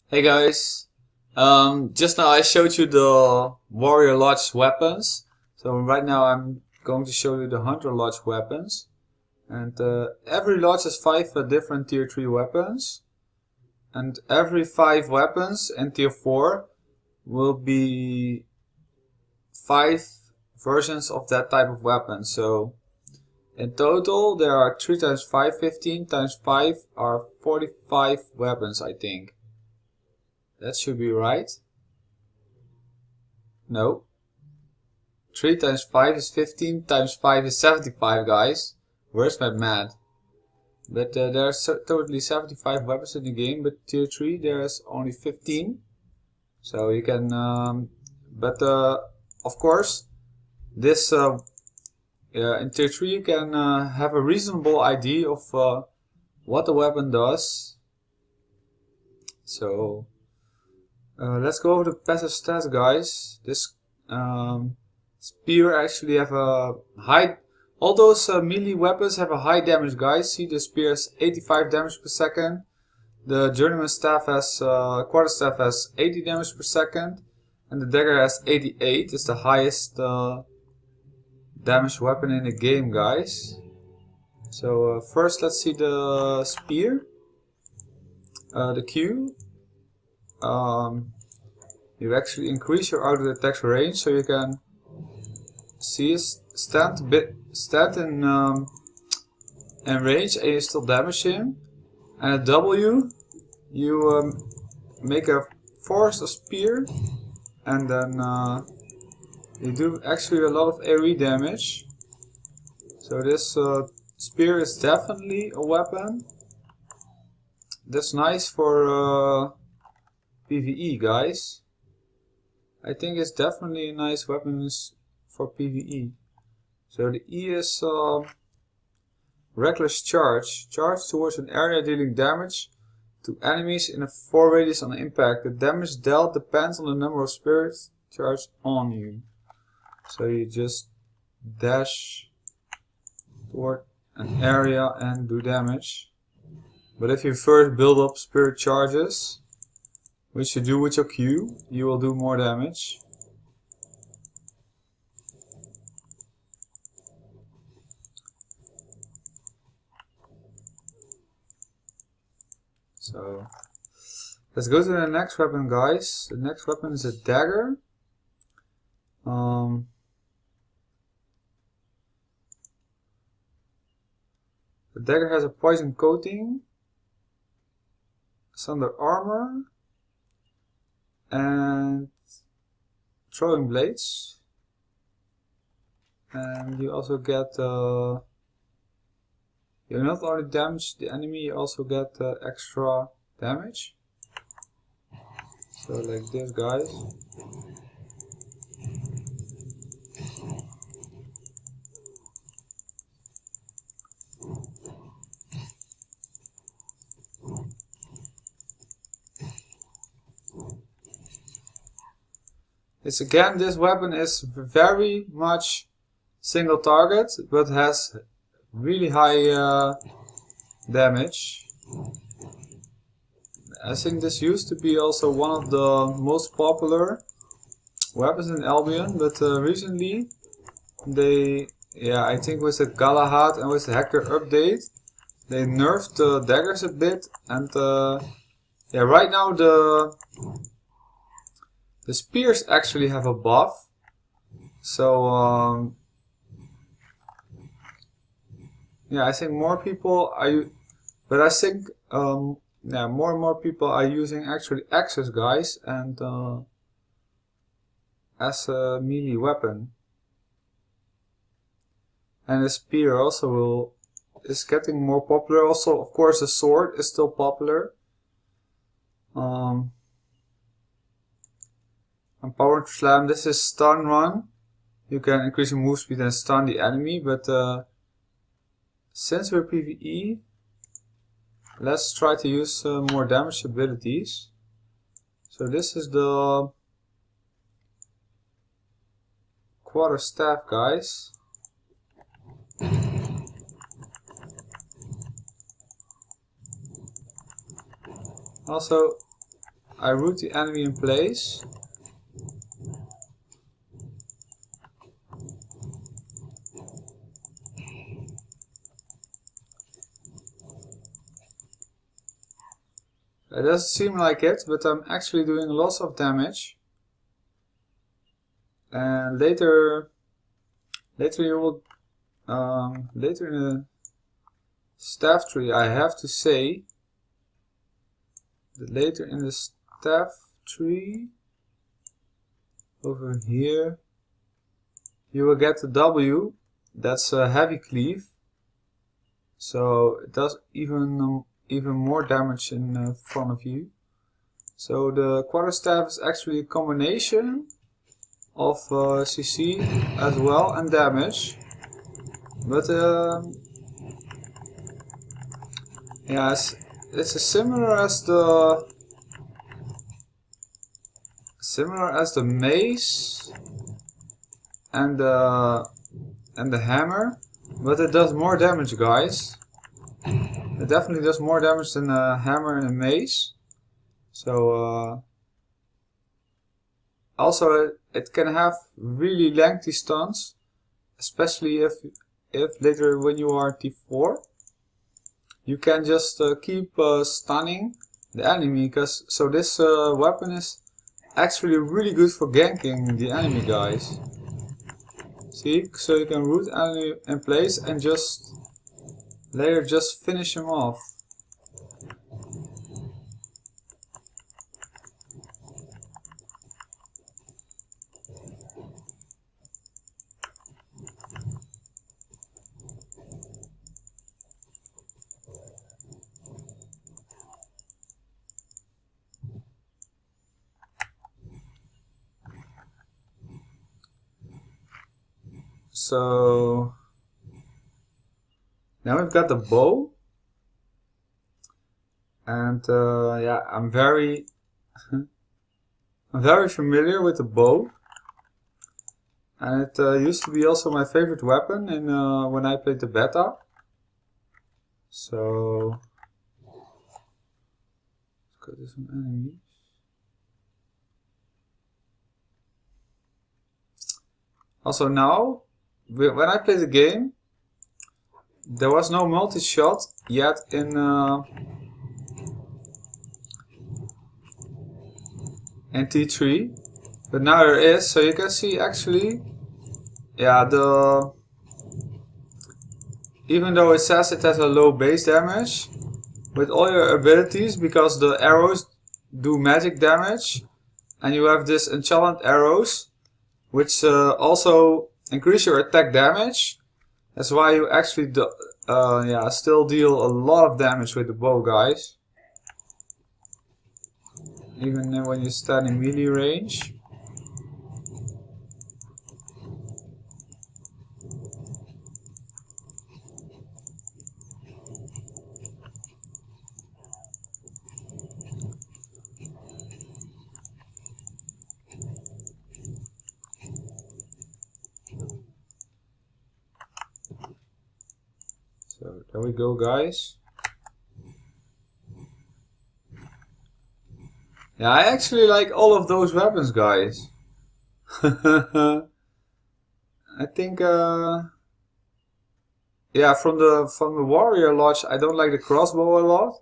Hey guys, just now I showed you the Warrior Lodge weapons. So right now I'm going to show you the Hunter Lodge weapons. And every lodge has 5 different tier 3 weapons. And every 5 weapons in tier 4 will be 5 versions of that type of weapon. So in total there are 3 times 5, 15 times 5 are 45 weapons, I think. That should be right. No. 3 times 5 is 15, times 5 is 75, guys. Where's my math? But there are totally 75 weapons in the game, but tier 3 there's only 15. So you can, of course, this, in tier 3 you can have a reasonable idea of what the weapon does. So, let's go over the passive stats, guys. This spear actually have a high. All those melee weapons have a high damage, guys. See, the spear has 85 damage per second. The journeyman staff has, quarterstaff has 80 damage per second, and the dagger has 88. It's the highest damage weapon in the game, guys. So first, let's see the spear. The Q. You actually increase your auto attack range, so you can see stand in range and you still damage him. And at W, you make a force of spear, and then you do actually a lot of AoE damage. So this spear is definitely a weapon that's nice for PvE, guys. I think it's definitely a nice weapon for PvE. So the E is reckless charge. Charge towards an area dealing damage to enemies in a 4 radius on impact. The damage dealt depends on the number of spirits charged on you. So you just dash toward an area and do damage. But if you first build up spirit charges, which you do with your Q, you will do more damage. So let's go to the next weapon, guys. The next weapon is a dagger. The dagger has a poison coating, thunder armor, and throwing blades. And you also get you not only damage the enemy, you also get extra damage. So like this, guys. It's again, this weapon is very much single target, but has really high damage. I think this used to be also one of the most popular weapons in Albion, but recently they, I think with the Galahad and with the Hacker update, they nerfed the daggers a bit, and right now the spears actually have a buff. So I think more people are, but I think more and more people are using actually axes, guys, and as a melee weapon. And the spear also is getting more popular. Also, of course, the sword is still popular. And power slam. This is stun run. You can increase your move speed and stun the enemy, but since we're PvE, let's try to use more damage abilities. So this is the quarterstaff, guys. Also, I root the enemy in place. It doesn't seem like it, but I'm actually doing lots of damage. And later you will, later in the staff tree, I have to say that later in the staff tree, over here, you will get the W. That's a heavy cleave. So it does even more damage in front of you. So the quarterstaff is actually a combination of CC as well and damage. But yeah, it's similar as the mace and the hammer, but it does more damage, guys. It definitely does more damage than a hammer and a mace. So also it can have really lengthy stuns, especially if later when you are T4, you can just keep stunning the enemy. So this weapon is actually really good for ganking the enemy, guys. See, so you can root enemy in place and just later just finish him off. So now we've got the bow, and yeah, I'm very familiar with the bow, and it used to be also my favorite weapon in when I played the beta. So let's go to some enemies. Also now, when I played the game, there was no multi-shot yet in T3, but now there is. So you can see actually, yeah, even though it says it has a low base damage, with all your abilities, because the arrows do magic damage, and you have this enchanted arrows, which also increase your attack damage. That's why you actually yeah, still deal a lot of damage with the bow, guys. Even when you stand in melee range. So there we go, guys. Yeah, I actually like all of those weapons, guys. I think yeah, from the warrior lodge, I don't like the crossbow a lot.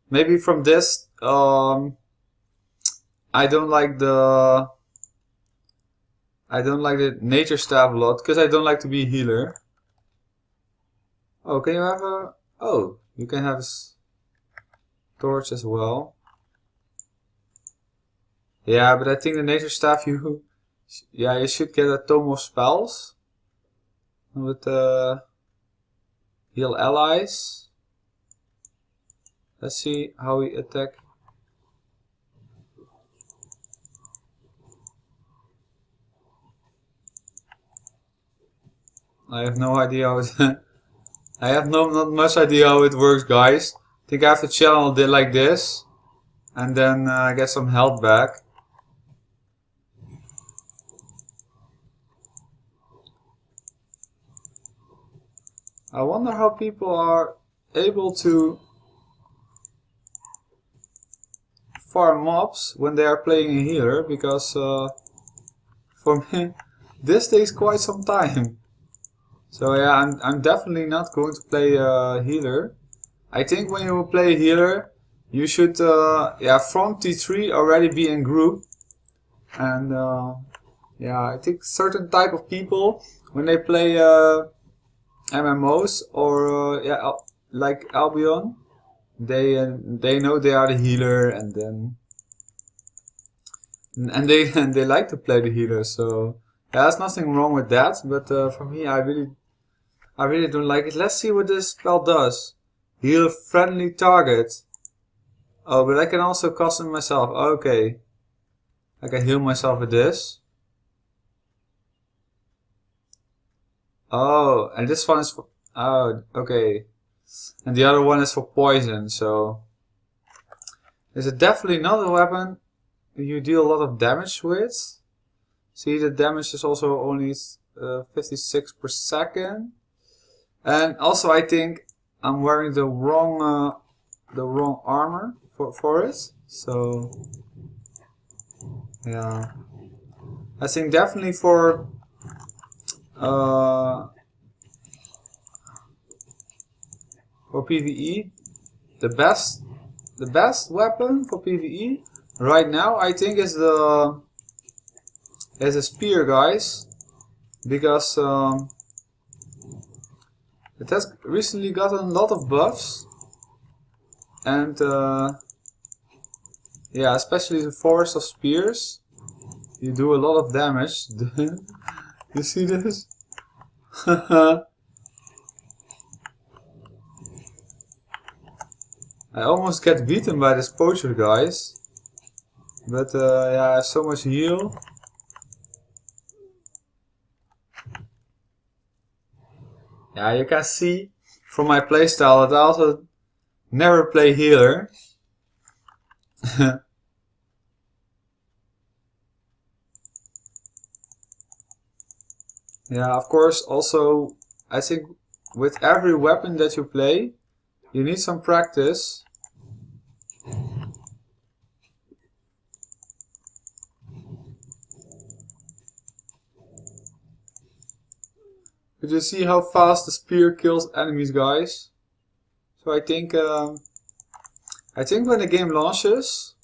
Maybe from this, I don't like the nature staff a lot, because I don't like to be a healer. Oh, can you have a... Oh, you can have a torch as well. Yeah, but I think the nature staff you should get a tome of spells with heal allies. Let's see how we attack. I have no idea how it I have not much idea how it works, guys. I think I have to channel it like this, and then get some health back. I wonder how people are able to farm mobs when they are playing a healer, because for me this takes quite some time. So yeah, I'm definitely not going to play a healer. I think when you play a healer, you should yeah, from T3 already be in group. And yeah, I think certain type of people, when they play MMOs or yeah, like Albion, they know they are the healer, and then and they like to play the healer. So yeah, there's nothing wrong with that. But for me, I really don't like it. Let's see what this spell does. Heal friendly target. Oh, but I can also custom myself. Okay, I can heal myself with this. Oh, and this one is for... Oh, okay. And the other one is for poison, so... Is it definitely not a weapon you deal a lot of damage with? See, the damage is also only 56 per second. And also I think I'm wearing the wrong armor for it. So... Yeah. I think definitely for... for PvE, the best weapon for PvE right now, I think, is a spear, guys, because it has recently gotten a lot of buffs, and yeah, especially the force of spears, you do a lot of damage. You see this? I almost get beaten by this poacher, guys. But yeah, I have so much heal. Yeah, you can see from my playstyle that I also never play healer. Yeah, of course, also, I think with every weapon that you play, you need some practice. But you see how fast the spear kills enemies, guys. So I think when the game launches,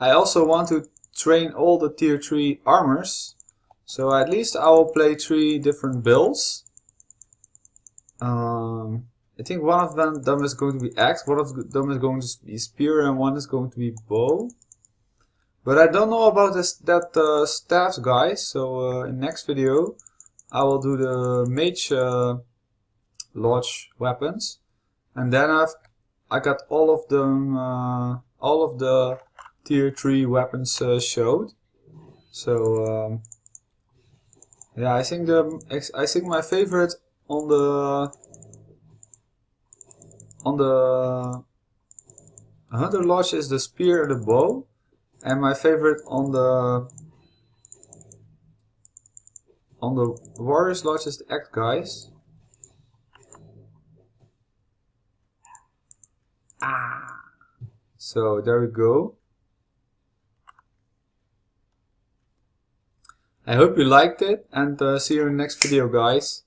I also want to train all the tier 3 armors. So at least I will play 3 different builds. I think one of them is going to be axe, one of them is going to be spear, and one is going to be bow. But I don't know about that staffs, guys. So in next video I will do the mage lodge weapons, and then I got all of them, all of the tier 3 weapons showed. So yeah, I think my favorite on the hunter lodge is the spear and the bow, and my favorite on the warriors lodge is the axe, guys. So there we go. I hope you liked it, and see you in the next video, guys.